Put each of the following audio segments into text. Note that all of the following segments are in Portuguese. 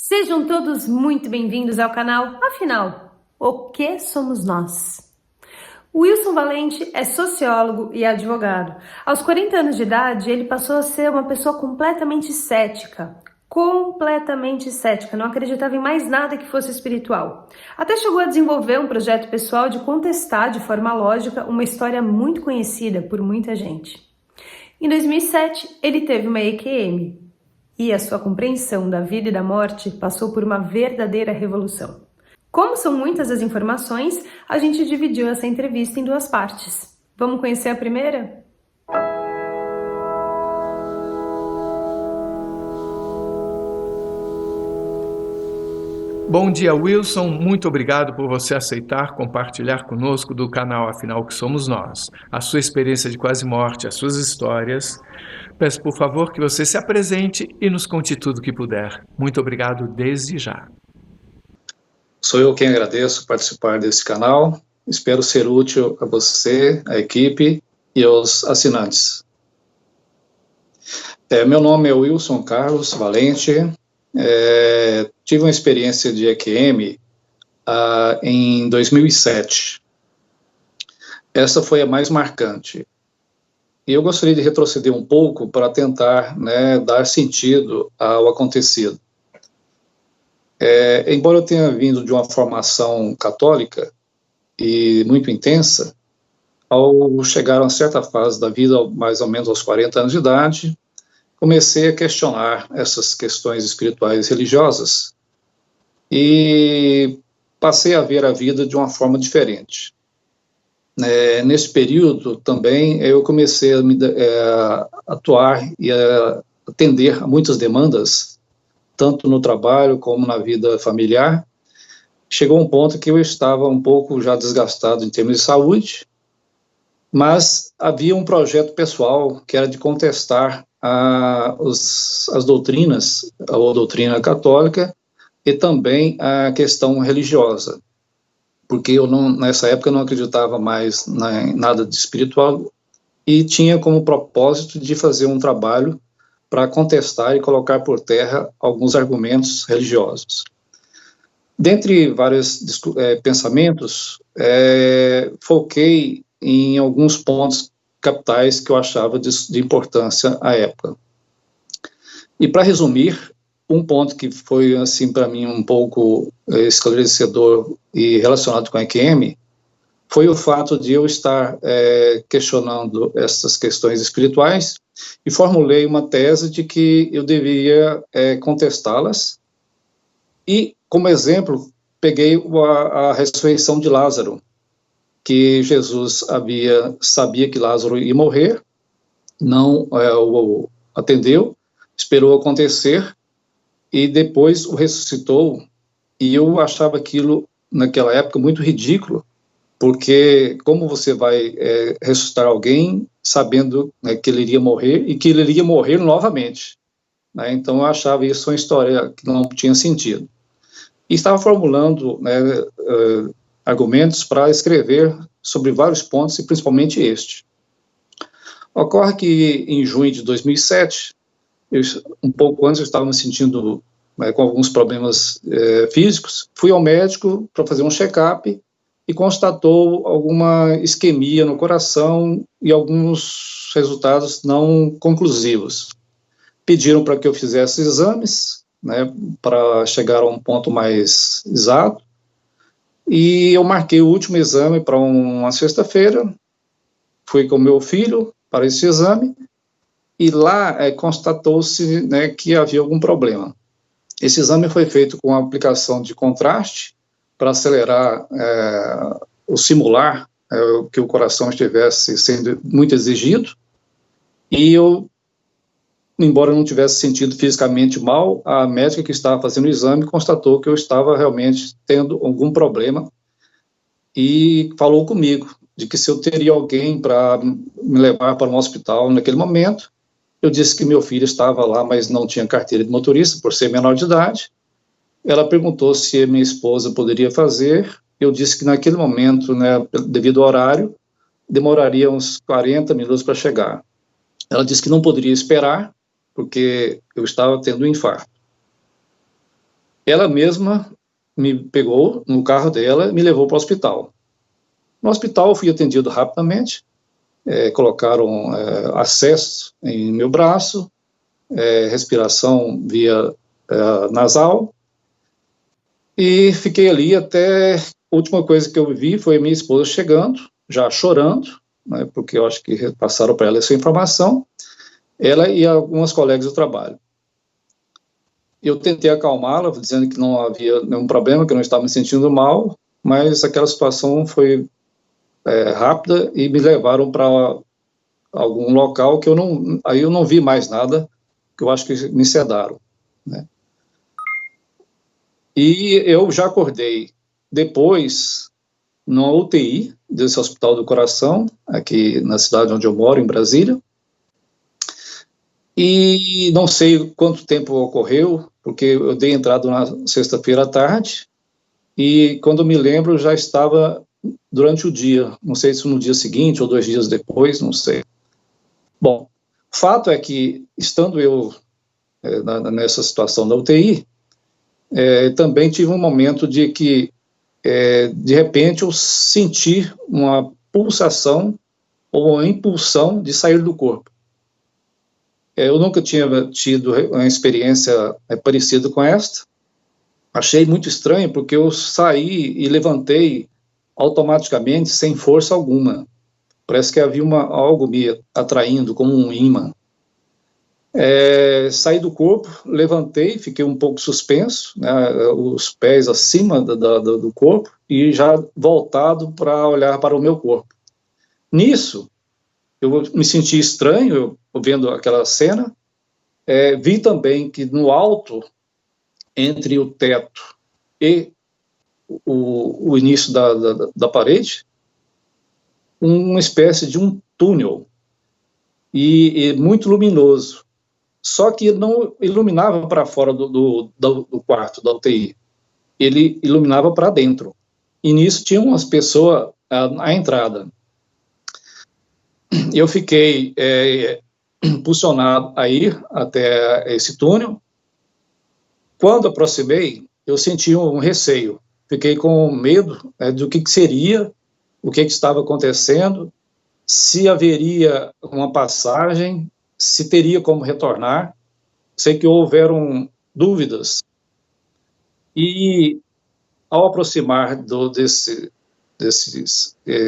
Sejam todos muito bem-vindos ao canal. Afinal, o que somos nós? Wilson Valente é sociólogo e advogado. Aos 40 anos de idade, ele passou a ser uma pessoa completamente cética. Não acreditava em mais nada que fosse espiritual. Até chegou a desenvolver um projeto pessoal de contestar de forma lógica uma história muito conhecida por muita gente. Em 2007, ele teve uma EQM e a sua compreensão da vida e da morte passou por uma verdadeira revolução. Como são muitas as informações, a gente dividiu essa entrevista em duas partes. Vamos conhecer a primeira? Bom dia, Wilson. Muito obrigado por você aceitar compartilhar conosco do canal Afinal o que Somos Nós. A sua experiência de quase morte, as suas histórias. Peço, por favor, que você se apresente e nos conte tudo o que puder. Muito obrigado desde já. Sou eu quem agradeço participar desse canal. Espero ser útil a você, a equipe e aos assinantes. Meu nome é Wilson Carlos Valente. Tive uma experiência de EQM em 2007. Essa foi a mais marcante. E eu gostaria de retroceder um pouco para tentar, dar sentido ao acontecido. Embora eu tenha vindo de uma formação católica e muito intensa, ao chegar a uma certa fase da vida, mais ou menos aos 40 anos de idade, comecei a questionar essas questões espirituais e religiosas e passei a ver a vida de uma forma diferente. Nesse período também eu comecei a atuar e a atender a muitas demandas, tanto no trabalho como na vida familiar. Chegou um ponto que eu estava um pouco já desgastado em termos de saúde, mas havia um projeto pessoal que era de contestar as doutrinas, a doutrina católica e também a questão religiosa, porque eu nessa época não acreditava mais em nada de espiritual e tinha como propósito de fazer um trabalho para contestar e colocar por terra alguns argumentos religiosos. Dentre vários pensamentos, foquei em alguns pontos capitais que eu achava de importância à época. E para resumir, um ponto que foi, assim, para mim um pouco esclarecedor e relacionado com a EQM, foi o fato de eu estar questionando essas questões espirituais e formulei uma tese de que eu deveria contestá-las e, como exemplo, peguei a ressurreição de Lázaro, que Jesus sabia que Lázaro ia morrer, não o atendeu, esperou acontecer e depois o ressuscitou, e eu achava aquilo, naquela época, muito ridículo, porque como você vai ressuscitar alguém sabendo que ele iria morrer e que ele iria morrer novamente? Então eu achava isso uma história que não tinha sentido. E estava formulando argumentos para escrever sobre vários pontos, e principalmente este. Ocorre que em junho de 2007, um pouco antes eu estava me sentindo com alguns problemas físicos, fui ao médico para fazer um check-up e constatou alguma isquemia no coração e alguns resultados não conclusivos. Pediram para que eu fizesse exames, para chegar a um ponto mais exato, e eu marquei o último exame para uma sexta-feira, fui com meu filho para esse exame, e lá constatou-se que havia algum problema. Esse exame foi feito com a aplicação de contraste para acelerar ou simular que o coração estivesse sendo muito exigido, e eu, embora não tivesse sentido fisicamente mal, a médica que estava fazendo o exame constatou que eu estava realmente tendo algum problema e falou comigo de que se eu teria alguém para me levar para um hospital naquele momento. Eu disse que meu filho estava lá, mas não tinha carteira de motorista, por ser menor de idade. Ela perguntou se a minha esposa poderia fazer. Eu disse que naquele momento, devido ao horário, demoraria uns 40 minutos para chegar. Ela disse que não poderia esperar, porque eu estava tendo um infarto. ela mesma me pegou no carro dela e me levou para o hospital. No hospital eu fui atendido rapidamente, colocaram acesso em meu braço, respiração via nasal, e fiquei ali até... A última coisa que eu vi foi a minha esposa chegando, já chorando, né, porque eu acho que passaram para ela essa informação, ela e algumas colegas do trabalho. Eu tentei acalmá-la, dizendo que não havia nenhum problema, que eu não estava me sentindo mal, mas aquela situação foi rápida e me levaram para algum local que aí eu não vi mais nada, que eu acho que me sedaram, né? E eu já acordei depois numa UTI desse Hospital do Coração, aqui na cidade onde eu moro, em Brasília, e não sei quanto tempo ocorreu, porque eu dei entrada na sexta-feira à tarde, e quando eu me lembro já estava durante o dia, não sei se no dia seguinte ou 2 dias depois, não sei. Bom, o fato é que, estando eu nessa situação da UTI, também tive um momento de que, de repente, eu senti uma pulsação ou uma impulsão de sair do corpo. Eu nunca tinha tido uma experiência parecida com esta. Achei muito estranho, porque eu saí e levantei automaticamente, sem força alguma. Parece que havia algo me atraindo, como um ímã. Saí do corpo, levantei, fiquei um pouco suspenso, né, os pés acima do corpo, e já voltado para olhar para o meu corpo. Nisso, eu me senti estranho, vendo aquela cena. Vi também que no alto, entre o teto e o início da parede, uma espécie de um túnel, e muito luminoso. Só que não iluminava para fora do quarto, da UTI. Ele iluminava para dentro. E nisso tinha umas pessoas à entrada. Eu fiquei impulsionado a ir até esse túnel. Quando aproximei, eu senti um receio. Fiquei com medo do que seria, o que estava acontecendo, se haveria uma passagem, se teria como retornar. Sei que houveram dúvidas. E, ao aproximar desse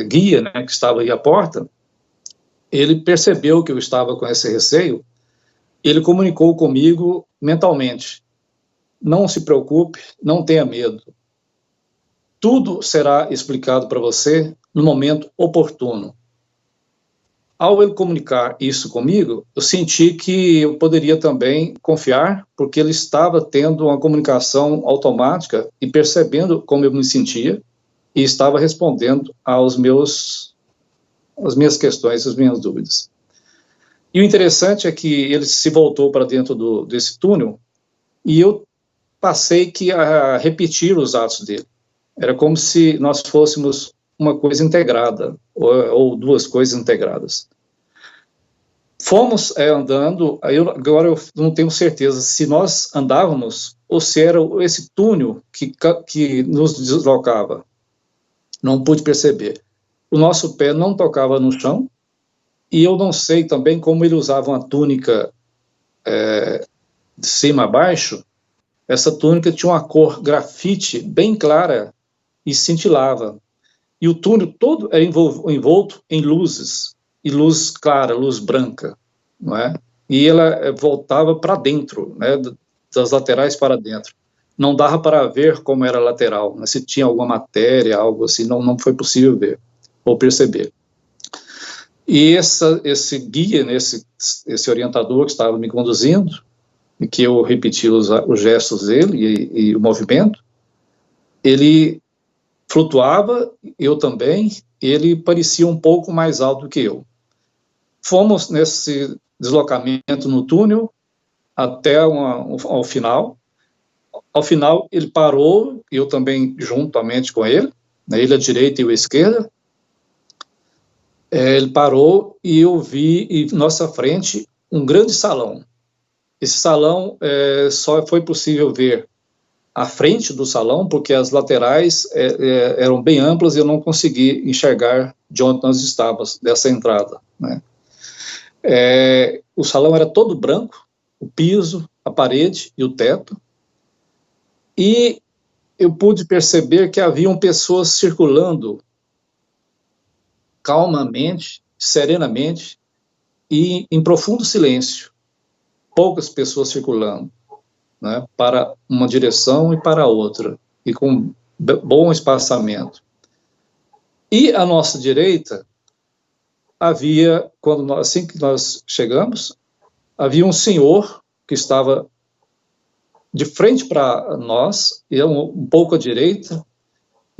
guia, né, que estava aí à porta, ele percebeu que eu estava com esse receio. Ele comunicou comigo mentalmente: não se preocupe, não tenha medo. Tudo será explicado para você no momento oportuno. Ao ele comunicar isso comigo, eu senti que eu poderia também confiar, porque ele estava tendo uma comunicação automática e percebendo como eu me sentia, e estava respondendo às minhas questões, às minhas dúvidas. E o interessante é que ele se voltou para dentro desse túnel, e eu passei a repetir os atos dele. Era como se nós fôssemos uma coisa integrada, ou duas coisas integradas. Fomos andando, agora eu não tenho certeza se nós andávamos ou se era esse túnel que nos deslocava. Não pude perceber. O nosso pé não tocava no chão, e eu não sei também como ele usava uma túnica de cima a baixo. Essa túnica tinha uma cor grafite bem clara e cintilava. E o túnel todo era envolto em luzes, e luz clara, luz branca, não é? E ela voltava para dentro, né, das laterais para dentro. Não dava para ver como era lateral, né, se tinha alguma matéria, algo assim, não foi possível ver ou perceber. E esse guia, né, esse orientador que estava me conduzindo, e que eu repeti os gestos dele e o movimento, ele flutuava, eu também, ele parecia um pouco mais alto do que eu. Fomos nesse deslocamento no túnel até ao final. Ao final, ele parou, eu também juntamente com ele, né, ele à direita e eu à esquerda. Ele parou e eu vi em nossa frente um grande salão. Esse salão só foi possível ver à frente do salão, porque as laterais eram bem amplas e eu não consegui enxergar de onde nós estávamos, dessa entrada, né? O salão era todo branco, o piso, a parede e o teto, e eu pude perceber que haviam pessoas circulando calmamente, serenamente e em profundo silêncio, poucas pessoas circulando, né, para uma direção e para outra, e com bom espaçamento. E à nossa direita, havia, assim que nós chegamos, havia um senhor que estava de frente para nós, e um pouco à direita,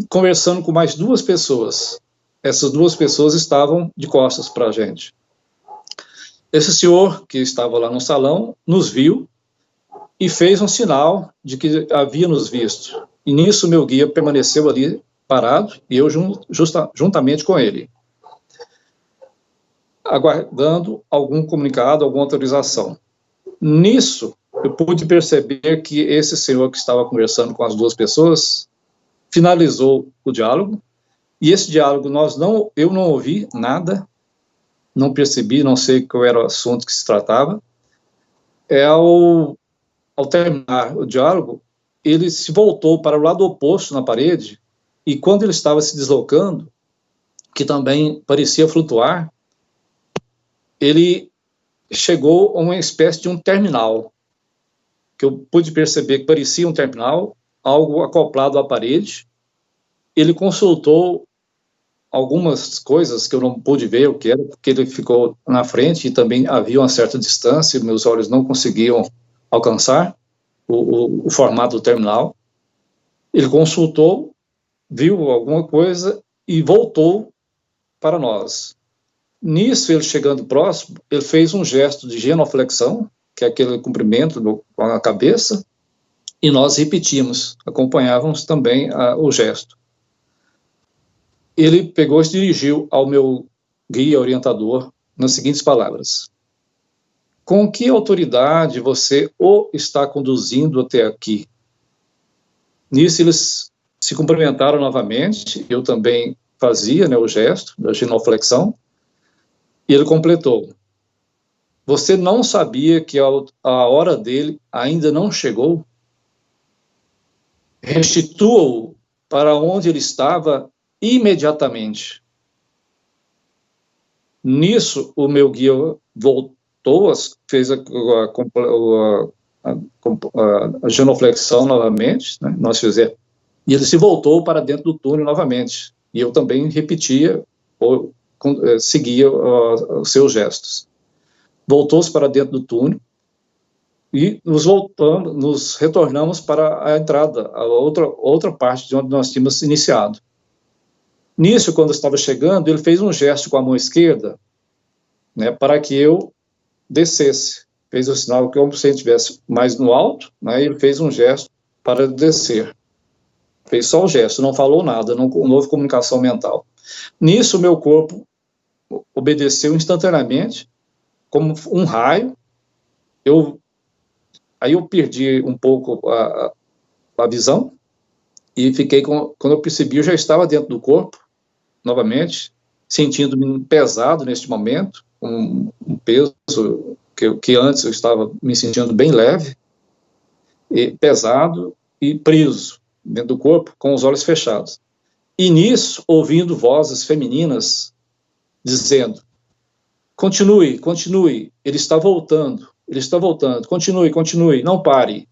conversando com mais duas pessoas. Essas duas pessoas estavam de costas para a gente. Esse senhor que estava lá no salão nos viu e fez um sinal de que havia nos visto. E nisso meu guia permaneceu ali parado e eu juntamente com ele, aguardando algum comunicado, alguma autorização. Nisso, eu pude perceber que esse senhor que estava conversando com as duas pessoas finalizou o diálogo, e esse diálogo eu não ouvi nada, não percebi, não sei qual era o assunto que se tratava. Ao terminar o diálogo, ele se voltou para o lado oposto na parede, e quando ele estava se deslocando, que também parecia flutuar, ele chegou a uma espécie de um terminal, que eu pude perceber que parecia um terminal, algo acoplado à parede. Ele consultou algumas coisas que eu não pude ver o que era, porque ele ficou na frente e também havia uma certa distância, meus olhos não conseguiam alcançar o formato do terminal. Ele consultou, viu alguma coisa e voltou para nós. Nisso, ele chegando próximo, ele fez um gesto de genuflexão, que é aquele cumprimento com a cabeça, e nós repetimos, acompanhávamos também o gesto. Ele pegou e se dirigiu ao meu guia orientador nas seguintes palavras: com que autoridade você o está conduzindo até aqui? Nisso eles se cumprimentaram novamente, eu também fazia, né, o gesto da genuflexão, e ele completou: você não sabia que a hora dele ainda não chegou? Restitua-o para onde ele estava imediatamente. Nisso, o meu guia voltou, fez a genuflexão novamente, né, nós fizemos, e ele se voltou para dentro do túnel novamente. E eu também repetia, ou seguia os seus gestos. Voltou-se para dentro do túnel e nos retornamos para a entrada, a outra parte de onde nós tínhamos iniciado. Nisso, quando estava chegando, ele fez um gesto com a mão esquerda, né, para que eu descesse. Fez o sinal que como se ele estivesse mais no alto, né, ele fez um gesto para descer. Fez só o gesto, não falou nada, não houve comunicação mental. Nisso, meu corpo obedeceu instantaneamente, como um raio. Aí eu perdi um pouco a visão, e fiquei quando eu percebi, eu já estava dentro do corpo, novamente, sentindo-me pesado neste momento, um peso que antes eu estava me sentindo bem leve, e pesado e preso dentro do corpo, com os olhos fechados. E nisso, ouvindo vozes femininas dizendo: continue, continue, ele está voltando, continue, não pare.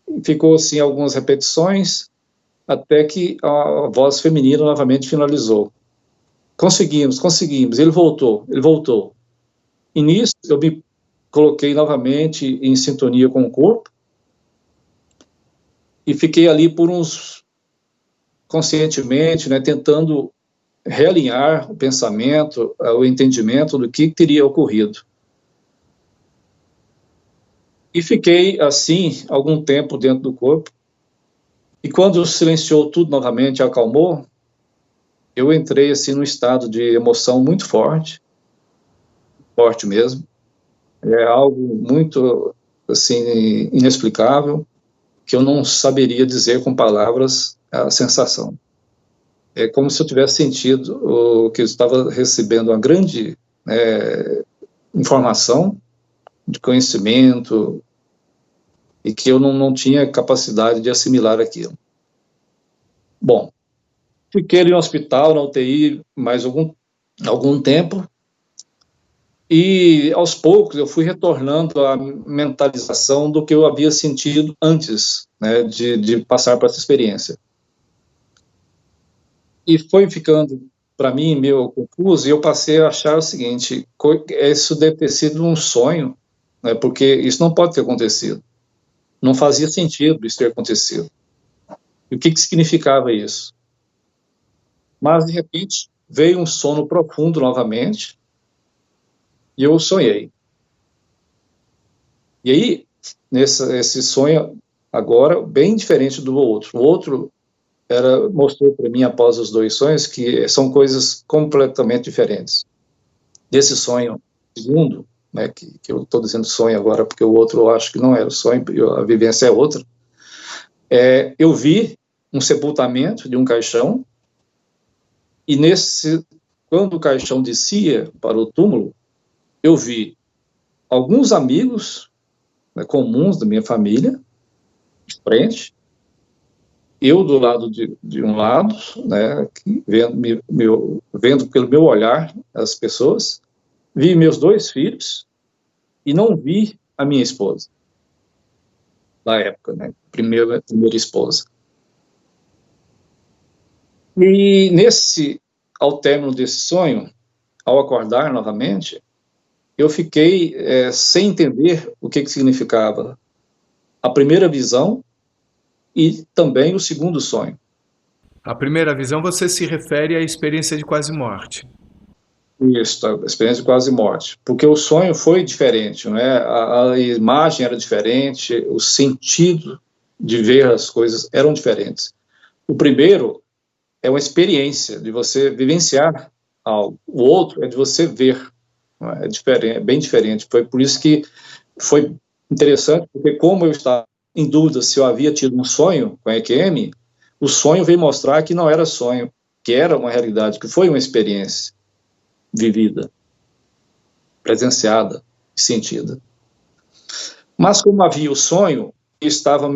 E ficou assim algumas repetições, até que a voz feminina novamente finalizou: conseguimos, ele voltou. E nisso eu me coloquei novamente em sintonia com o corpo, e fiquei ali por conscientemente, né, tentando realinhar o pensamento, o entendimento do que teria ocorrido. E fiquei assim algum tempo dentro do corpo, e quando silenciou tudo novamente, acalmou, eu entrei assim num estado de emoção muito forte mesmo. É algo muito assim inexplicável, que eu não saberia dizer com palavras a sensação. É como se eu tivesse sentido que eu estava recebendo uma grande informação de conhecimento e que eu não tinha capacidade de assimilar aquilo. Bom, fiquei ali no hospital, na UTI, mais algum tempo, e aos poucos eu fui retornando à mentalização do que eu havia sentido antes, né, de passar por essa experiência. E foi ficando, para mim, meio confuso, e eu passei a achar o seguinte: isso deve ter sido um sonho, né, porque isso não pode ter acontecido. Não fazia sentido isso ter acontecido. E o que significava isso? Mas, de repente, veio um sono profundo novamente, e eu sonhei. E aí, esse sonho, agora, bem diferente do outro. O outro mostrou para mim, após os dois sonhos, que são coisas completamente diferentes. Desse sonho segundo, né, que eu estou dizendo sonho agora, porque o outro eu acho que não era sonho, a vivência é outra, eu vi um sepultamento de um caixão, e quando o caixão descia para o túmulo, eu vi alguns amigos, né, comuns da minha família, de frente, eu do lado de um lado, né, vendo pelo meu olhar as pessoas, vi meus 2 filhos e não vi a minha esposa, na época, né, primeira esposa. E ao término desse sonho, ao acordar novamente, eu fiquei sem entender o que significava a primeira visão e também o segundo sonho. A primeira visão você se refere à experiência de quase morte. Isso, a experiência de quase morte. Porque o sonho foi diferente, né? A imagem era diferente, o sentido de ver as coisas eram diferentes. O primeiro é uma experiência de você vivenciar algo. O outro é de você ver. É diferente, é bem diferente. Foi por isso que foi interessante, porque como eu estava em dúvida se eu havia tido um sonho com a EQM, o sonho veio mostrar que não era sonho, que era uma realidade, que foi uma experiência vivida, presenciada e sentida. Mas como havia o sonho, e estava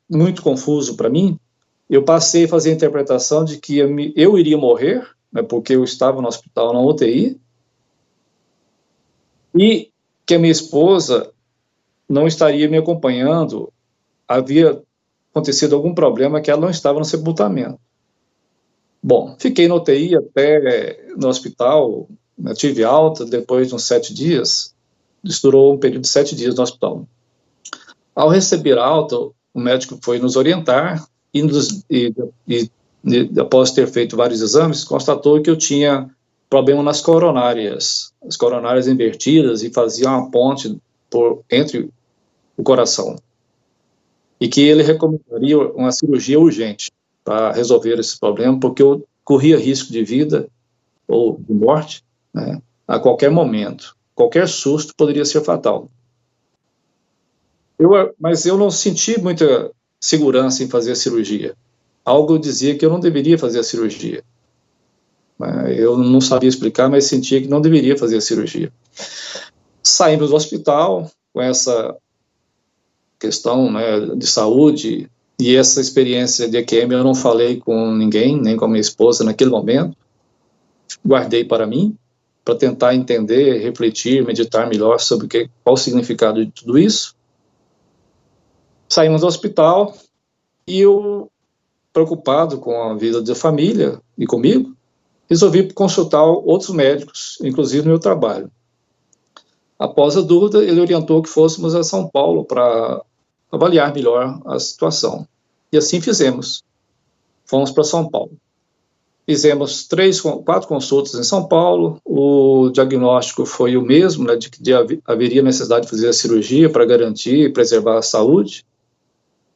muito confuso para mim, eu passei a fazer a interpretação de que eu iria morrer, né, porque eu estava no hospital, na UTI, e que a minha esposa não estaria me acompanhando, havia acontecido algum problema que ela não estava no sepultamento. Bom, fiquei na UTI até no hospital, né, tive alta depois de uns 7 dias, isso durou um período de 7 dias no hospital. Ao receber alta, o médico foi nos orientar e após ter feito vários exames, constatou que eu tinha problema nas coronárias, as coronárias invertidas, e fazia uma ponte entre o coração. E que ele recomendaria uma cirurgia urgente para resolver esse problema, porque eu corria risco de vida ou de morte, né, a qualquer momento. Qualquer susto poderia ser fatal. Mas eu não senti muita segurança em fazer a cirurgia. Algo dizia que eu não deveria fazer a cirurgia. Eu não sabia explicar, mas sentia que não deveria fazer a cirurgia. Saímos do hospital com essa questão, né, de saúde, e essa experiência de EQM eu não falei com ninguém, nem com a minha esposa naquele momento. Guardei para mim, para tentar entender, refletir, meditar melhor sobre qual o significado de tudo isso. Saímos do hospital e eu, preocupado com a vida da família e comigo, resolvi consultar outros médicos, inclusive no meu trabalho. Após a dúvida, ele orientou que fôssemos a São Paulo para avaliar melhor a situação. E assim fizemos. Fomos para São Paulo. Fizemos 4 consultas em São Paulo. O diagnóstico foi o mesmo, né, de que haveria necessidade de fazer a cirurgia para garantir e preservar a saúde.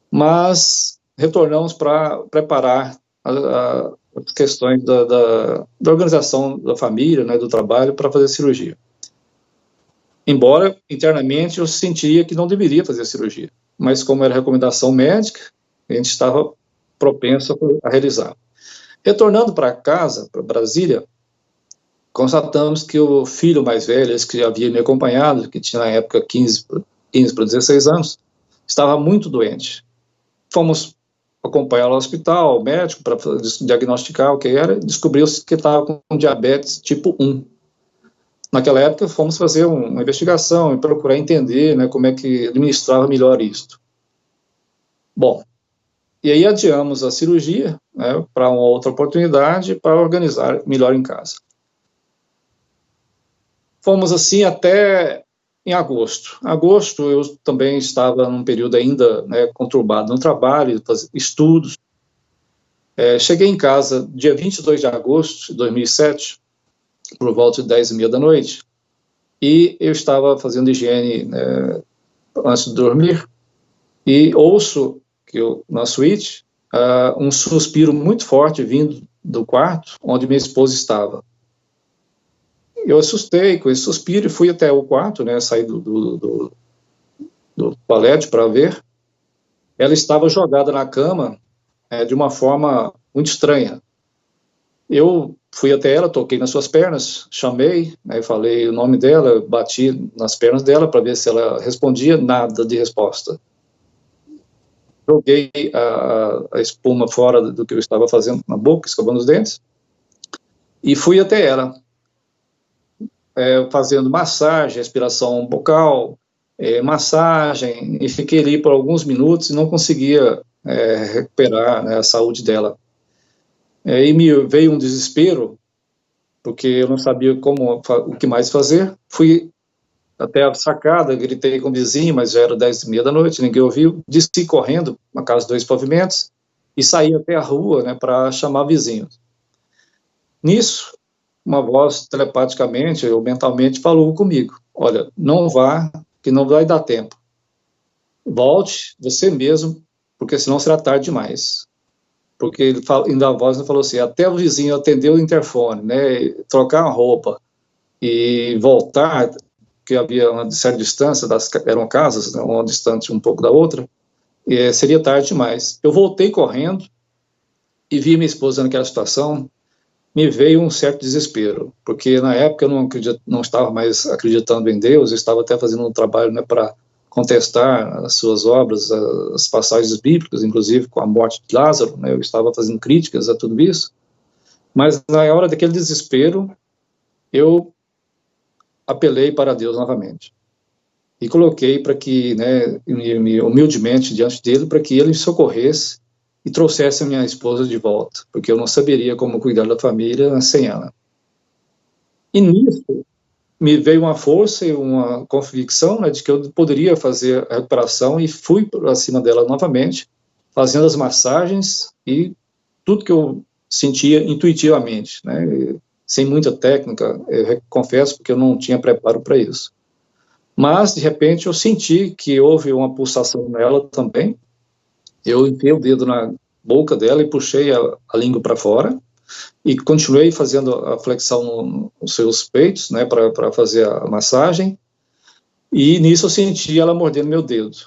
Mas retornamos para preparar as questões da organização da família, né, do trabalho, para fazer a cirurgia. Embora, internamente, eu sentia que não deveria fazer a cirurgia. Mas como era recomendação médica, a gente estava propenso a realizar. Retornando para casa, para Brasília, constatamos que o filho mais velho, esse que havia me acompanhado, que tinha na época 15 para 16 anos, estava muito doente. Fomos acompanhá-lo ao hospital, ao médico, para diagnosticar o que era, descobriu-se que estava com diabetes tipo 1. Naquela época, fomos fazer uma investigação e procurar entender, né, como é que administrava melhor isto. Bom, e aí adiamos a cirurgia, né, para uma outra oportunidade, para organizar melhor em casa. Fomos assim até em agosto. Agosto eu também estava num período ainda, né, conturbado no trabalho, estudos. Cheguei em casa dia 22 de agosto de 2007, por volta de 10h30 da noite, e eu estava fazendo higiene, né, antes de dormir, e ouço na suíte um suspiro muito forte vindo do quarto onde minha esposa estava. Eu assustei com esse suspiro e fui até o quarto, né, saí do toalete para ver. Ela estava jogada na cama de uma forma muito estranha. Eu fui até ela, toquei nas suas pernas, chamei, né, falei o nome dela, bati nas pernas dela para ver se ela respondia, nada de resposta. Joguei a espuma fora do que eu estava fazendo na boca, escovando os dentes, e fui até ela, fazendo massagem, respiração bucal, massagem, e fiquei ali por alguns minutos e não conseguia recuperar, né, a saúde dela. E me veio um desespero, porque eu não sabia o que mais fazer. Fui até a sacada, gritei com o vizinho, mas já era 10h30 da noite, ninguém ouviu. Desci correndo, uma casa de 2 pavimentos, e saí até a rua, né, para chamar vizinhos. Nisso, uma voz telepaticamente ou mentalmente falou comigo: olha, não vá, que não vai dar tempo. Volte você mesmo, porque senão será tarde demais. Porque ele ainda a voz falou assim, até o vizinho atender o interfone, né, trocar a roupa e voltar, que havia uma certa distância, eram casas, né, uma distante um pouco da outra, seria tarde demais. Eu voltei correndo e vi minha esposa naquela situação. Me veio um certo desespero, porque na época eu não estava mais acreditando em Deus, eu estava até fazendo um trabalho, né, para contestar as suas obras, as passagens bíblicas, inclusive com a morte de Lázaro, né, eu estava fazendo críticas a tudo isso, mas na hora daquele desespero, eu apelei para Deus novamente, e coloquei para que, né, humildemente diante dele, para que ele me socorresse e trouxesse a minha esposa de volta, porque eu não saberia como cuidar da família sem ela. E nisso, me veio uma força e uma convicção, né, de que eu poderia fazer a recuperação, e fui para cima dela novamente, fazendo as massagens e tudo que eu sentia intuitivamente, né, sem muita técnica, eu confesso, porque eu não tinha preparo para isso. Mas, de repente, eu senti que houve uma pulsação nela também. Eu enfiei o dedo na boca dela e puxei a língua para fora, e continuei fazendo a flexão nos seus peitos, né, para fazer a massagem, e nisso eu senti ela mordendo meu dedo.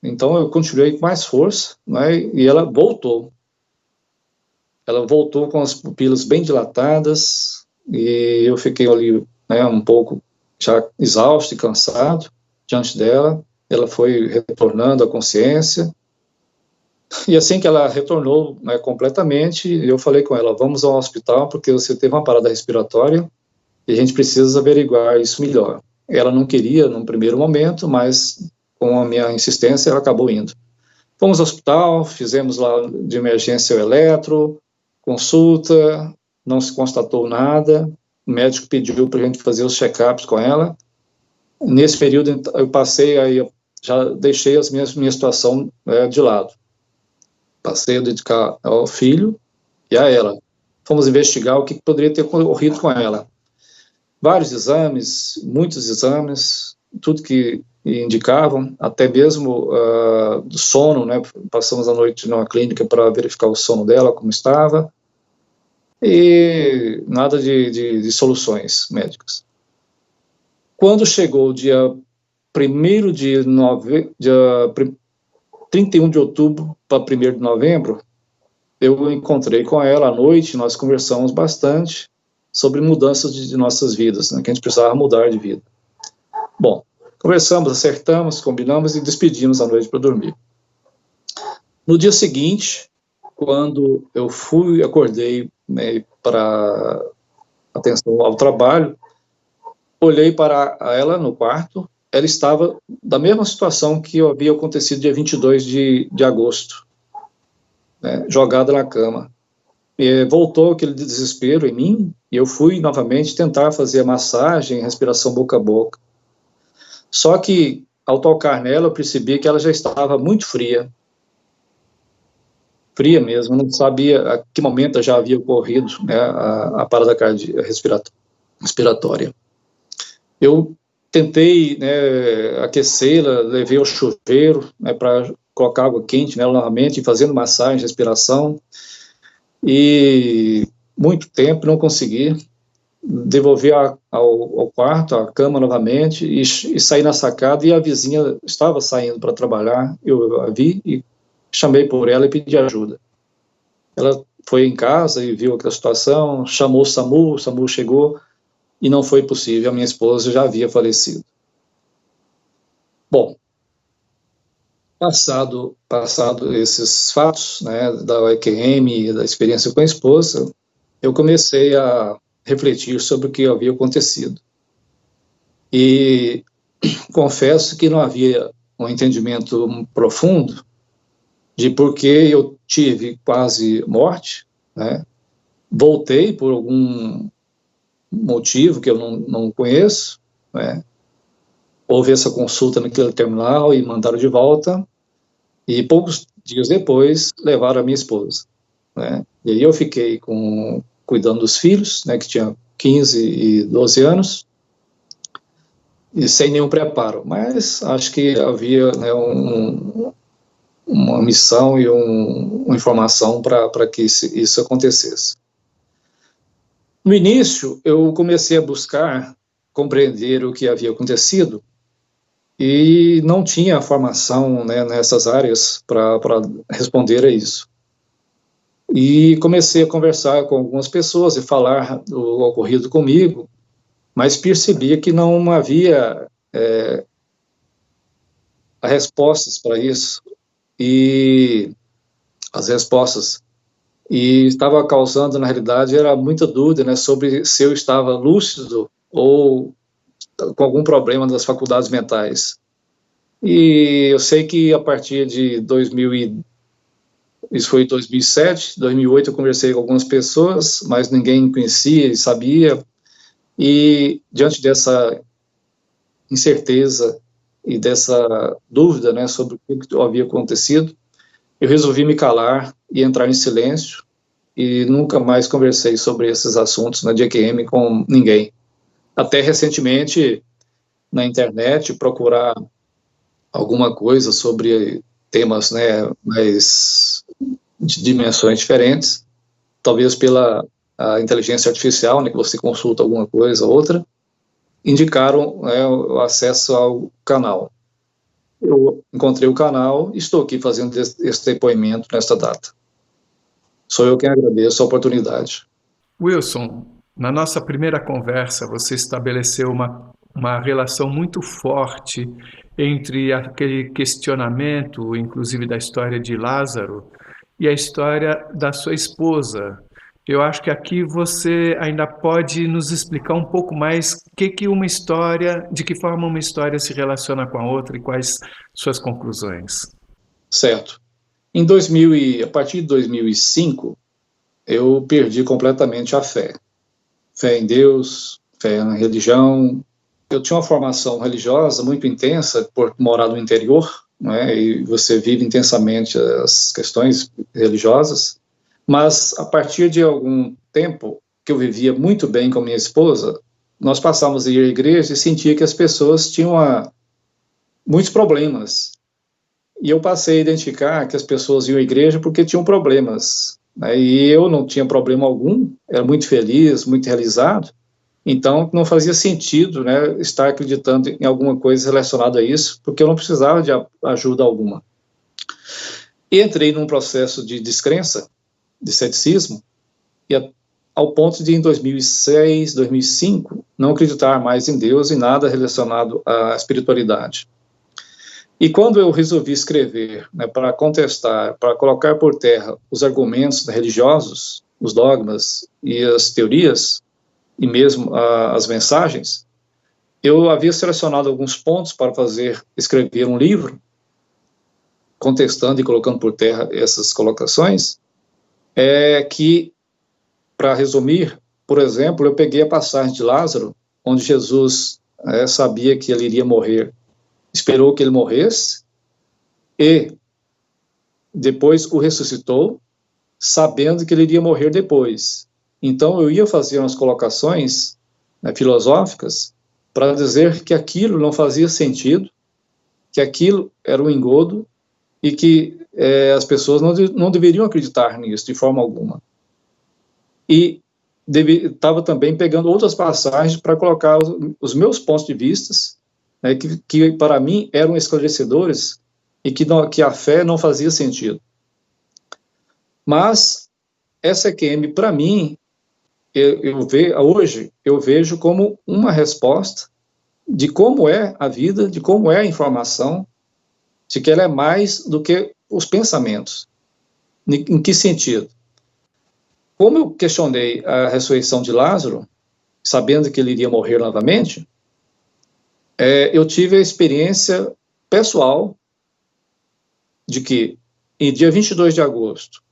Então eu continuei com mais força, né, e ela voltou. Ela voltou com as pupilas bem dilatadas, e eu fiquei ali, né, um pouco já exausto e cansado diante dela. Ela foi retornando à consciência, e assim que ela retornou, né, completamente, eu falei com ela, vamos ao hospital, porque você teve uma parada respiratória, e a gente precisa averiguar isso melhor. Ela não queria, num primeiro momento, mas com a minha insistência, ela acabou indo. Fomos ao hospital, fizemos lá de emergência o eletro, consulta, não se constatou nada, o médico pediu para a gente fazer os check-ups com ela. Nesse período, eu passei, aí já deixei a minha situação de lado. Passei a dedicar ao filho e a ela. Fomos investigar o que poderia ter ocorrido com ela. Vários exames, muitos exames, tudo que indicavam, até mesmo do sono, né? Passamos a noite numa clínica para verificar o sono dela, como estava, e nada de soluções médicas. Quando chegou o dia 1º de 31 de outubro para 1º de novembro, eu encontrei com ela à noite, nós conversamos bastante sobre mudanças de nossas vidas, né, que a gente precisava mudar de vida. Bom, conversamos, acertamos, combinamos e despedimos à noite para dormir. No dia seguinte, quando eu acordei, né, para atenção ao trabalho, olhei para ela no quarto, ela estava da mesma situação que havia acontecido dia 22 de agosto, né, jogada na cama. E voltou aquele desespero em mim, e eu fui novamente tentar fazer a massagem, respiração boca a boca. Só que, ao tocar nela, eu percebi que ela já estava muito fria. Fria mesmo, não sabia a que momento já havia ocorrido, né, a parada respiratória. Eu tentei, né, aquecê-la, levei ao chuveiro, né, para colocar água quente nela novamente, fazendo massagem, respiração, e muito tempo não consegui. Devolvi ao quarto, à cama novamente, e saí na sacada, e a vizinha estava saindo para trabalhar, eu a vi e chamei por ela e pedi ajuda. Ela foi em casa e viu aquela situação, chamou o SAMU chegou, e não foi possível, a minha esposa já havia falecido. Bom, passado esses fatos, né, da EQM e da experiência com a esposa, eu comecei a refletir sobre o que havia acontecido. E confesso que não havia um entendimento profundo de por que eu tive quase morte, né? Voltei por algum motivo que eu não conheço, né? Houve essa consulta naquele terminal e mandaram de volta, e poucos dias depois levaram a minha esposa, né? E aí eu fiquei cuidando dos filhos, né, que tinham 15 e 12 anos, e sem nenhum preparo, mas acho que havia, né, uma missão e uma informação para que isso acontecesse. No início, eu comecei a buscar compreender o que havia acontecido, e não tinha formação, né, nessas áreas para responder a isso. E comecei a conversar com algumas pessoas e falar do ocorrido comigo, mas percebia que não havia respostas para isso, e as respostas, e estava causando, na realidade, era muita dúvida, né, sobre se eu estava lúcido ou com algum problema das faculdades mentais. E eu sei que a partir de isso foi em 2007, 2008 eu conversei com algumas pessoas, mas ninguém conhecia e sabia, e diante dessa incerteza e dessa dúvida, né, sobre o que havia acontecido, eu resolvi me calar e entrar em silêncio, e nunca mais conversei sobre esses assuntos na EQM com ninguém. Até recentemente, na internet, procurar alguma coisa sobre temas, né, mais de dimensões diferentes, talvez pela inteligência artificial, né, que você consulta alguma coisa ou outra, indicaram, né, o acesso ao canal. Eu encontrei o canal e estou aqui fazendo esse depoimento nesta data. Sou eu quem agradeço a oportunidade. Wilson, na nossa primeira conversa, você estabeleceu uma relação muito forte entre aquele questionamento, inclusive da história de Lázaro, e a história da sua esposa. Eu acho que aqui você ainda pode nos explicar um pouco mais de que forma uma história se relaciona com a outra e quais suas conclusões. Certo. A partir de 2005, eu perdi completamente a fé. Fé em Deus, fé na religião. Eu tinha uma formação religiosa muito intensa por morar no interior, né, e você vive intensamente as questões religiosas, mas a partir de algum tempo que eu vivia muito bem com minha esposa, nós passávamos a ir à igreja e sentia que as pessoas tinham muitos problemas. E eu passei a identificar que as pessoas iam à igreja porque tinham problemas, né, e eu não tinha problema algum, era muito feliz, muito realizado, então não fazia sentido, né, estar acreditando em alguma coisa relacionada a isso, porque eu não precisava de ajuda alguma. Entrei num processo de descrença, de ceticismo, e ao ponto de, em 2006, 2005, não acreditar mais em Deus e nada relacionado à espiritualidade. E quando eu resolvi escrever, né, para contestar, para colocar por terra os argumentos religiosos, os dogmas e as teorias, e mesmo as mensagens, eu havia selecionado alguns pontos para escrever um livro, contestando e colocando por terra essas colocações, que, para resumir, por exemplo, eu peguei a passagem de Lázaro, onde Jesus sabia que ele iria morrer, esperou que ele morresse, e depois o ressuscitou, sabendo que ele iria morrer depois. Então eu ia fazer umas colocações, né, filosóficas, para dizer que aquilo não fazia sentido, que aquilo era um engodo, e que as pessoas não deveriam acreditar nisso de forma alguma. E estava também pegando outras passagens para colocar os meus pontos de vista, né, que para mim eram esclarecedores e que a fé não fazia sentido. Mas essa EQM, para mim, hoje eu vejo como uma resposta de como é a vida, de como é a informação, de que ela é mais do que os pensamentos. Em que sentido? Como eu questionei a ressurreição de Lázaro, sabendo que ele iria morrer novamente, eu tive a experiência pessoal de que, em dia 22 de agosto,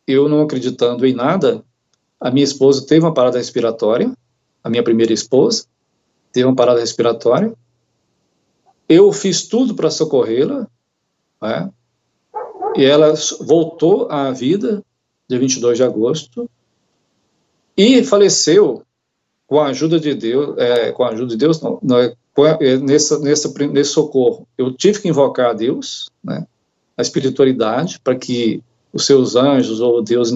eu não acreditando em nada, a minha esposa teve uma parada respiratória, a minha primeira esposa teve uma parada respiratória, eu fiz tudo para socorrê-la, né? E ela voltou à vida, dia 22 de agosto, e faleceu com a ajuda de Deus, nesse socorro. Eu tive que invocar a Deus, né, a espiritualidade, para que os seus anjos, ou Deus,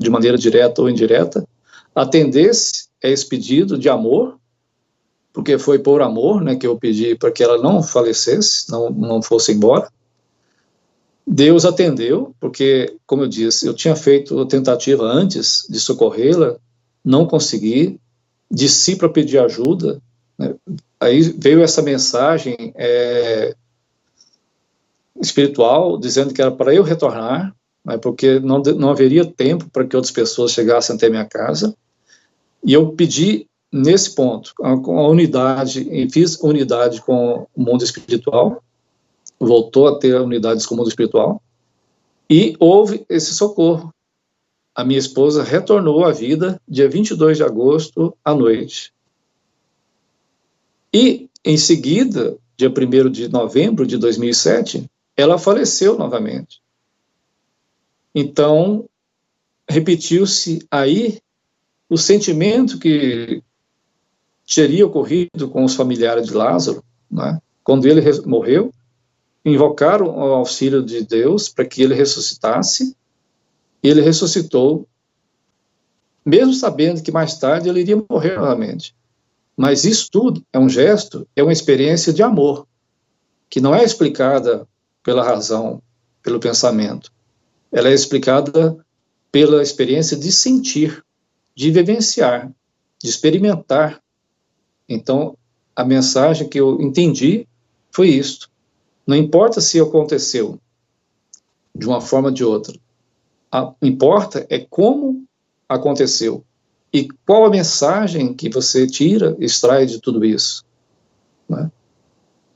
de maneira direta ou indireta, atendesse a esse pedido de amor, porque foi por amor, né, que eu pedi para que ela não falecesse, não fosse embora. Deus atendeu, porque, como eu disse, eu tinha feito a tentativa antes de socorrê-la, não consegui, desci para pedir ajuda, né? Aí veio essa mensagem espiritual, dizendo que era para eu retornar, né, porque não haveria tempo para que outras pessoas chegassem até minha casa, e eu pedi, nesse ponto, a unidade, fiz unidade com o mundo espiritual, voltou a ter unidades com o mundo espiritual, e houve esse socorro. A minha esposa retornou à vida dia 22 de agosto à noite. E, em seguida, dia 1º de novembro de 2007, ela faleceu novamente. Então, repetiu-se aí o sentimento que teria ocorrido com os familiares de Lázaro, né? Quando ele morreu, invocaram o auxílio de Deus para que ele ressuscitasse, e ele ressuscitou, mesmo sabendo que mais tarde ele iria morrer novamente. Mas isso tudo é um gesto, é uma experiência de amor, que não é explicada pela razão, pelo pensamento. Ela é explicada pela experiência de sentir, de vivenciar, de experimentar. Então, a mensagem que eu entendi foi isto. Não importa se aconteceu de uma forma ou de outra. Importa é como aconteceu. E qual a mensagem que você tira, extrai de tudo isso, né?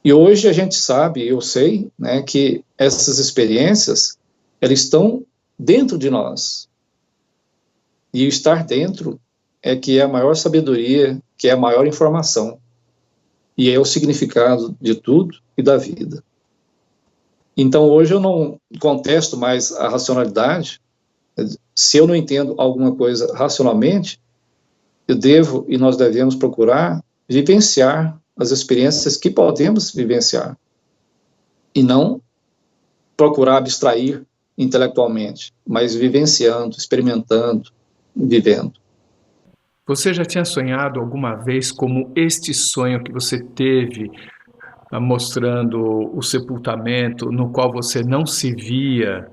E hoje a gente sabe, eu sei, né, que essas experiências, elas estão dentro de nós. E o estar dentro é que é a maior sabedoria, que é a maior informação. E é o significado de tudo e da vida. Então, hoje eu não contesto mais a racionalidade. Se eu não entendo alguma coisa racionalmente, eu devo e nós devemos procurar vivenciar as experiências que podemos vivenciar e não procurar abstrair intelectualmente, mas vivenciando, experimentando, vivendo. Você já tinha sonhado alguma vez como este sonho que você teve mostrando o sepultamento no qual você não se via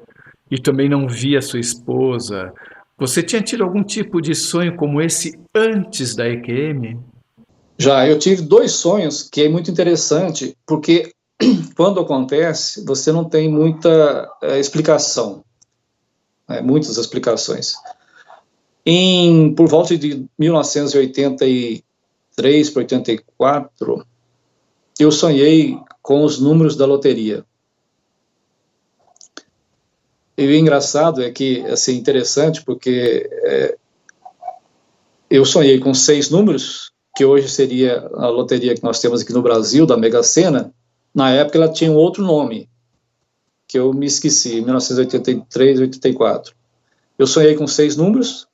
e também não via sua esposa. Você tinha tido algum tipo de sonho como esse antes da EQM? Já, eu tive 2 sonhos que é muito interessante, porque quando acontece, você não tem muita explicação, né, muitas explicações. Por volta de 1983 para 84, eu sonhei com os números da loteria. E o engraçado é que, assim, interessante, porque eu sonhei com 6 números, que hoje seria a loteria que nós temos aqui no Brasil, da Mega Sena. Na época ela tinha um outro nome, que eu me esqueci, 1983, 84. Eu sonhei com 6 números,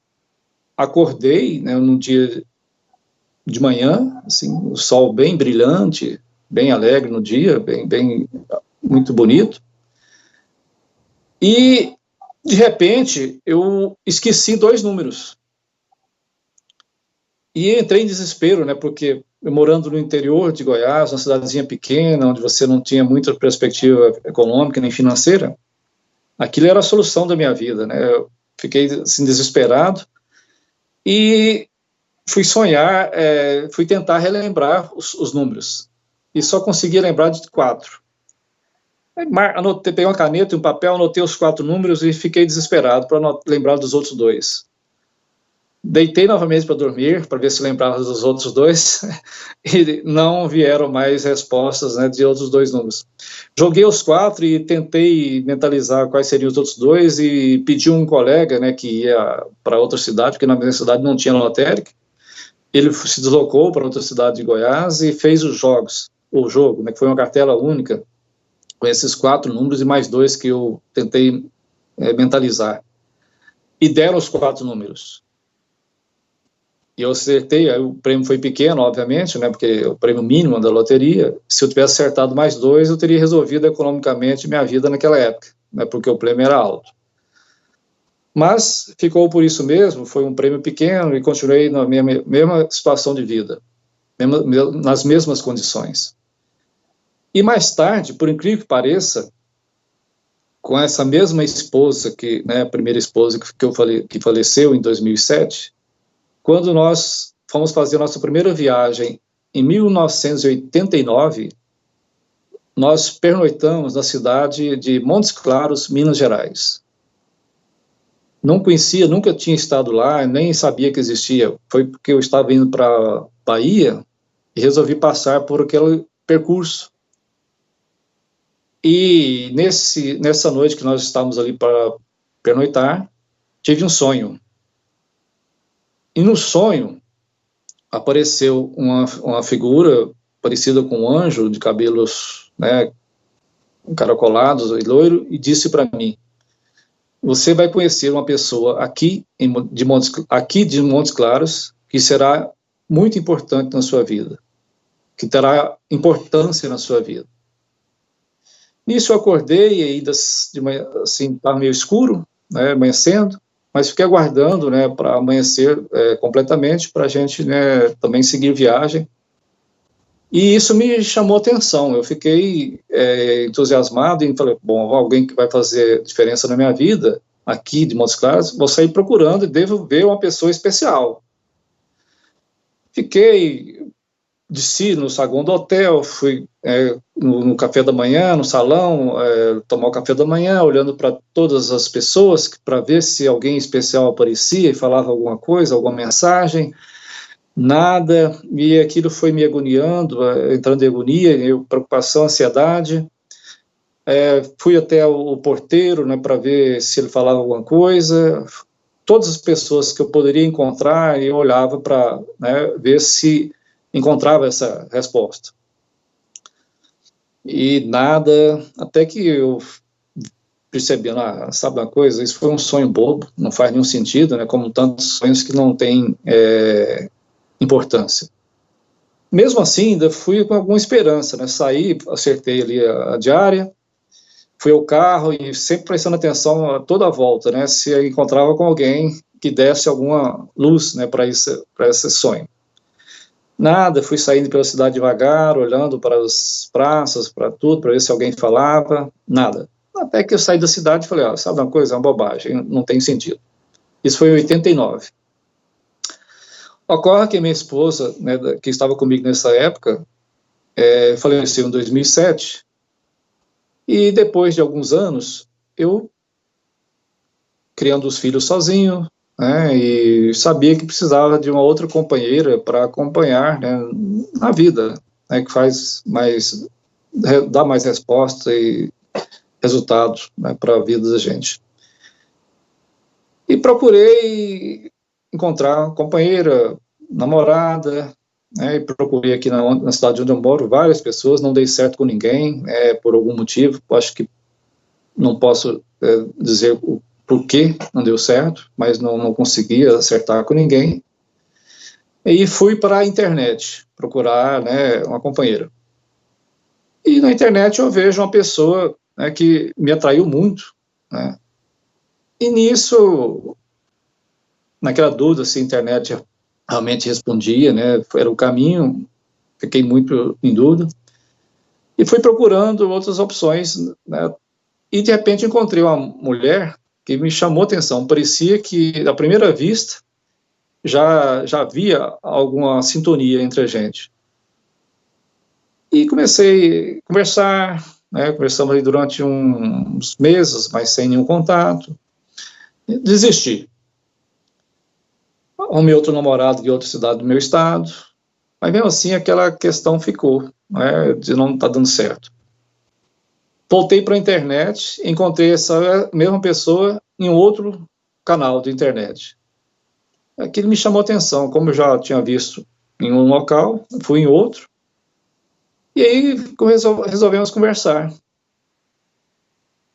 acordei, né, num dia de manhã, assim, o sol bem brilhante, bem alegre no dia, muito bonito. E, de repente, eu esqueci 2 números. E entrei em desespero, né, porque eu morando no interior de Goiás, uma cidadezinha pequena, onde você não tinha muita perspectiva econômica nem financeira, aquilo era a solução da minha vida, né? Eu fiquei assim, desesperado e fui sonhar, fui tentar relembrar os números, e só consegui lembrar de 4. Peguei uma caneta e um papel, anotei os 4 números e fiquei desesperado para lembrar dos outros 2. Deitei novamente para dormir, para ver se lembrava dos outros 2, e não vieram mais respostas, né, de outros 2 números. Joguei os 4 e tentei mentalizar quais seriam os outros 2, e pedi um colega, né, que ia para outra cidade, porque na minha cidade não tinha lotérica. Ele se deslocou para outra cidade de Goiás e fez o jogo, né, que foi uma cartela única, com esses 4 números e mais 2 que eu tentei mentalizar. E deram os 4 números. E eu acertei, aí o prêmio foi pequeno, obviamente, né, porque é o prêmio mínimo da loteria. Se eu tivesse acertado mais 2, eu teria resolvido economicamente minha vida naquela época, né, porque o prêmio era alto. Mas ficou por isso mesmo, foi um prêmio pequeno e continuei na minha mesma situação de vida, nas mesmas condições. E mais tarde, por incrível que pareça, com essa mesma esposa, né, a primeira esposa que faleceu em 2007, quando nós fomos fazer a nossa primeira viagem em 1989, nós pernoitamos na cidade de Montes Claros, Minas Gerais. Não conhecia, nunca tinha estado lá, nem sabia que existia. Foi porque eu estava indo para Bahia e resolvi passar por aquele percurso. E nessa noite que nós estávamos ali para pernoitar, tive um sonho. E no sonho apareceu uma figura parecida com um anjo, de cabelos, né, encaracolados e loiro, e disse para mim: você vai conhecer uma pessoa aqui de Montes Claros que será muito importante na sua vida, que terá importância na sua vida. Nisso eu acordei, e ainda de manhã, assim, estava meio escuro, né, amanhecendo, mas fiquei aguardando, né, para amanhecer completamente, para a gente, né, também seguir viagem. E isso me chamou atenção. Eu fiquei entusiasmado e falei: bom, alguém que vai fazer diferença na minha vida, aqui de Montes Claros, vou sair procurando e devo ver uma pessoa especial. Desci no saguão do hotel, fui no café da manhã, no salão, tomar o café da manhã, olhando para todas as pessoas, para ver se alguém especial aparecia e falava alguma coisa, alguma mensagem. Nada, e aquilo foi me agoniando, entrando em agonia, preocupação, ansiedade. Fui até o porteiro, né, para ver se ele falava alguma coisa. Todas as pessoas que eu poderia encontrar, eu olhava para, né, ver se encontrava essa resposta. E nada, até que eu percebi, sabe uma coisa, isso foi um sonho bobo, não faz nenhum sentido, né, como tantos sonhos que não têm importância. Mesmo assim, ainda fui com alguma esperança, né, saí, acertei ali a diária, fui ao carro e sempre prestando atenção a toda a volta, né, se eu encontrava com alguém que desse alguma luz, né, para esse sonho. Nada, fui saindo pela cidade devagar, olhando para as praças, para tudo, para ver se alguém falava, nada. Até que eu saí da cidade e falei, sabe uma coisa, é uma bobagem, não tem sentido. Isso foi em 89. Ocorre que minha esposa, né, que estava comigo nessa época, faleceu em 2007, e depois de alguns anos, eu, criando os filhos sozinho, né, e sabia que precisava de uma outra companheira para acompanhar, né, na vida, né, que dá mais resposta e resultados, né, para a vida da gente. E procurei encontrar uma companheira, namorada, né, e procurei aqui na cidade onde eu moro várias pessoas, não dei certo com ninguém, por algum motivo, acho que não posso dizer o porquê não deu certo, mas não conseguia acertar com ninguém. E fui para a internet procurar, né, uma companheira. E na internet eu vejo uma pessoa, né, que me atraiu muito, né, e nisso, naquela dúvida se a internet realmente respondia, né, era o caminho, fiquei muito em dúvida, e fui procurando outras opções, né, e de repente encontrei uma mulher que me chamou a atenção, parecia que, à primeira vista, já havia alguma sintonia entre a gente. E comecei a conversar, né, conversamos ali durante uns meses, mas sem nenhum contato, e desisti. Arrumei outro namorado de outra cidade do meu estado, mas mesmo assim aquela questão ficou, né, de não estar dando certo. Voltei para a internet, encontrei essa mesma pessoa em outro canal de internet. Aquilo me chamou a atenção, como eu já tinha visto em um local, fui em outro, e aí resolvemos conversar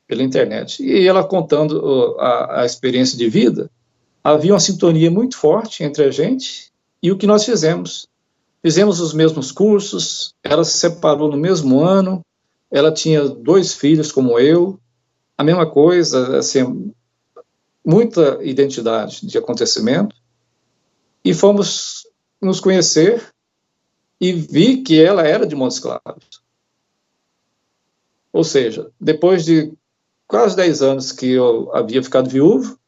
pela internet. E ela contando a experiência de vida, havia uma sintonia muito forte entre a gente e o que nós fizemos. Fizemos os mesmos cursos, ela se separou no mesmo ano, ela tinha 2 filhos como eu, a mesma coisa, assim, muita identidade de acontecimento, e fomos nos conhecer e vi que ela era de Montes Claros. Ou seja, depois de quase 10 anos que eu havia ficado viúvo,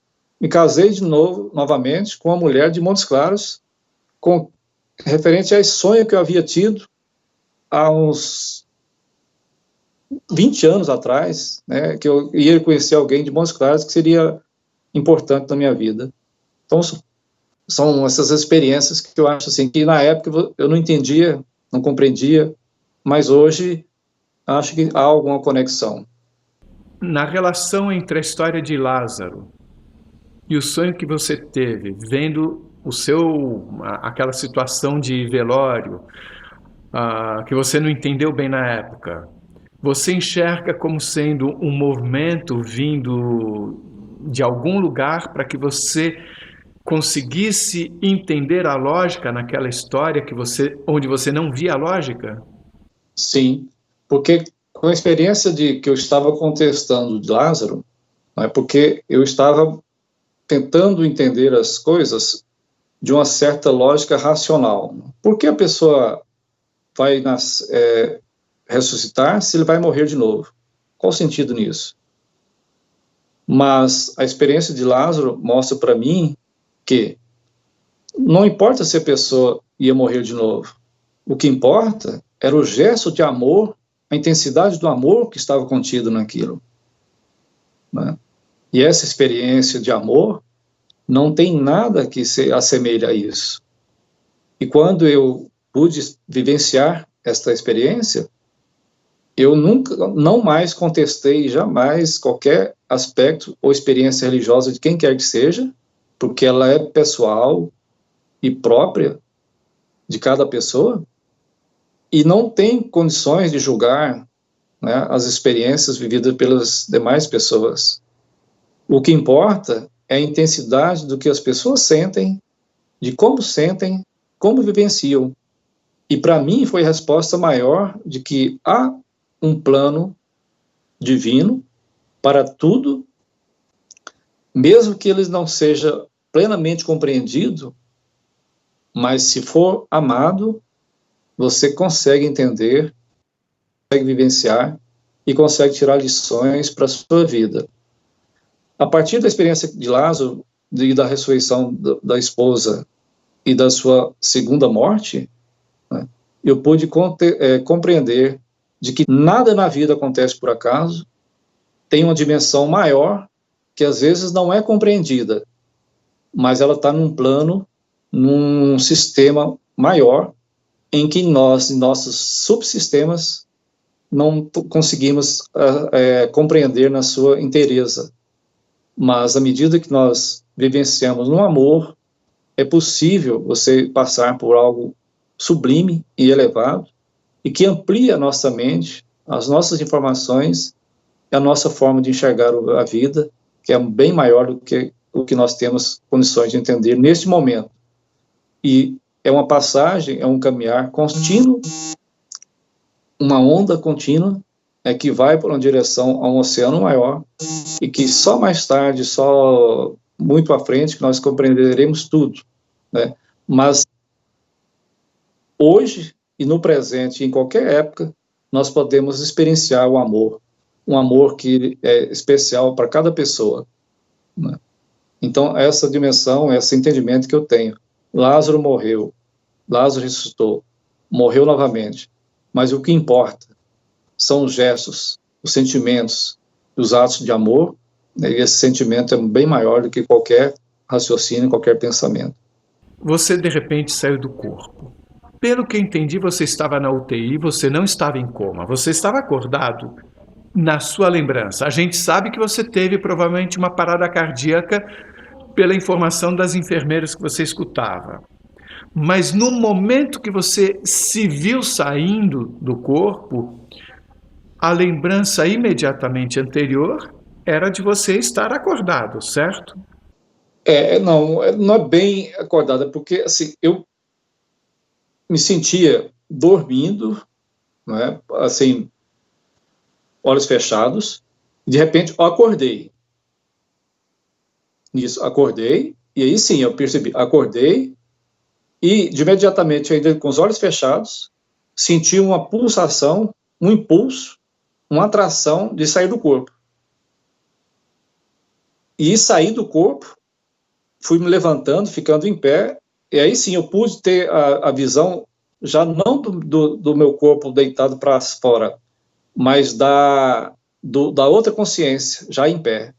me casei de novo, novamente, com uma mulher de Montes Claros, referente a esse sonho que eu havia tido há uns 20 anos atrás, né, que eu ia conhecer alguém de Montes Claros que seria importante na minha vida. Então, são essas experiências que eu acho assim, que na época eu não entendia, não compreendia, mas hoje acho que há alguma conexão. Na relação entre a história de Lázaro e o sonho que você teve, vendo aquela situação de velório, que você não entendeu bem na época, você enxerga como sendo um movimento vindo de algum lugar para que você conseguisse entender a lógica naquela história onde você não via a lógica? Sim, porque com a experiência que eu estava contestando de Lázaro, não é, porque eu estava tentando entender as coisas de uma certa lógica racional. Por que a pessoa vai ressuscitar se ele vai morrer de novo? Qual o sentido nisso? Mas a experiência de Lázaro mostra para mim que não importa se a pessoa ia morrer de novo. O que importa era o gesto de amor, a intensidade do amor que estava contido naquilo, né? E essa experiência de amor não tem nada que se assemelhe a isso. E quando eu pude vivenciar esta experiência, eu não mais contestei jamais qualquer aspecto ou experiência religiosa de quem quer que seja, porque ela é pessoal e própria de cada pessoa, e não tem condições de julgar, né, as experiências vividas pelas demais pessoas. O que importa é a intensidade do que as pessoas sentem, de sentem, como vivenciam. E para mim foi a resposta maior de que há um plano divino para tudo, mesmo que ele não seja plenamente compreendido, mas se for amado, você consegue entender, consegue vivenciar e consegue tirar lições para a sua vida. A partir da experiência de Lázaro e da ressurreição da esposa e da sua segunda morte, né, eu pude compreender de que nada na vida acontece por acaso, tem uma dimensão maior que às vezes não é compreendida, mas ela está num plano, num sistema maior, em que nós, em nossos subsistemas, não conseguimos compreender na sua inteireza. Mas à medida que nós vivenciamos no amor, é possível você passar por algo sublime e elevado, e que amplia a nossa mente, as nossas informações, e a nossa forma de enxergar a vida, que é bem maior do que o que nós temos condições de entender neste momento. E é uma passagem, é um caminhar contínuo, uma onda contínua, que vai por uma direção a um oceano maior, e que só mais tarde, só muito à frente, que nós compreenderemos tudo, né? Mas hoje e no presente, em qualquer época, nós podemos experienciar o amor, um amor que é especial para cada pessoa, né? Então, essa dimensão, esse entendimento que eu tenho. Lázaro morreu, Lázaro ressuscitou, morreu novamente, mas o que importa são os gestos, os sentimentos, os atos de amor, né? E esse sentimento é bem maior do que qualquer raciocínio, qualquer pensamento. Você, de repente, saiu do corpo. Pelo que entendi, você estava na UTI, você não estava em coma, você estava acordado. Na sua lembrança, a gente sabe que você teve provavelmente uma parada cardíaca pela informação das enfermeiras que você escutava. Mas no momento que você se viu saindo do corpo, a lembrança imediatamente anterior era de você estar acordado, certo? Não é bem acordado, porque assim, eu me sentia dormindo, né, assim, olhos fechados, e de repente eu acordei. Nisso, acordei, e aí sim, eu percebi, acordei, e de imediatamente, ainda com os olhos fechados, senti uma pulsação, um impulso, uma atração de sair do corpo. E saí do corpo, fui me levantando, ficando em pé, e aí sim, eu pude ter a visão, já não do meu corpo deitado para fora, mas da outra consciência, já em pé.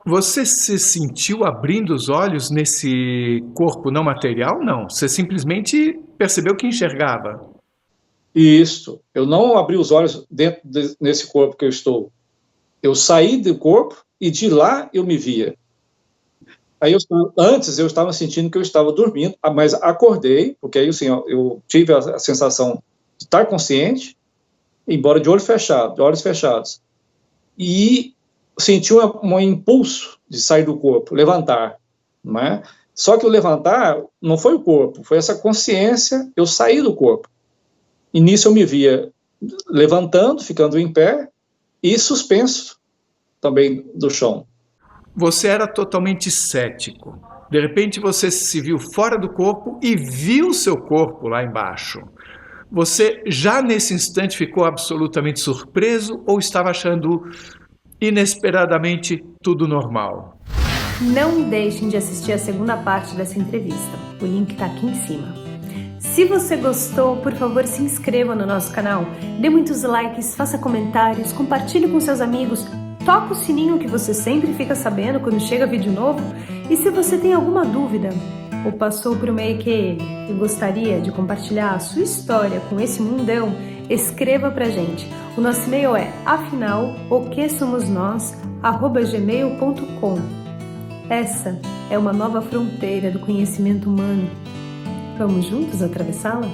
Você se sentiu abrindo os olhos nesse corpo não material? Não, você simplesmente percebeu que enxergava. Isso, eu não abri os olhos nesse corpo que eu estou. Eu saí do corpo e de lá eu me via. Aí antes eu estava sentindo que eu estava dormindo, mas acordei, porque aí assim, eu tive a sensação de estar consciente, embora de olhos fechados. E senti um impulso de sair do corpo, levantar, não é? Só que o levantar não foi o corpo, foi essa consciência, eu saí do corpo. E nisso eu me via levantando, ficando em pé e suspenso também do chão. Você era totalmente cético. De repente você se viu fora do corpo e viu seu corpo lá embaixo. Você já nesse instante ficou absolutamente surpreso ou estava achando inesperadamente tudo normal? Não deixem de assistir a segunda parte dessa entrevista. O link está aqui em cima. Se você gostou, por favor, se inscreva no nosso canal, dê muitos likes, faça comentários, compartilhe com seus amigos, toca o sininho que você sempre fica sabendo quando chega vídeo novo. E se você tem alguma dúvida ou passou por uma EQM e gostaria de compartilhar a sua história com esse mundão, escreva pra gente. O nosso e-mail é afinal.oquesomosnós@gmail.com. Essa é uma nova fronteira do conhecimento humano. Vamos juntos atravessá-la?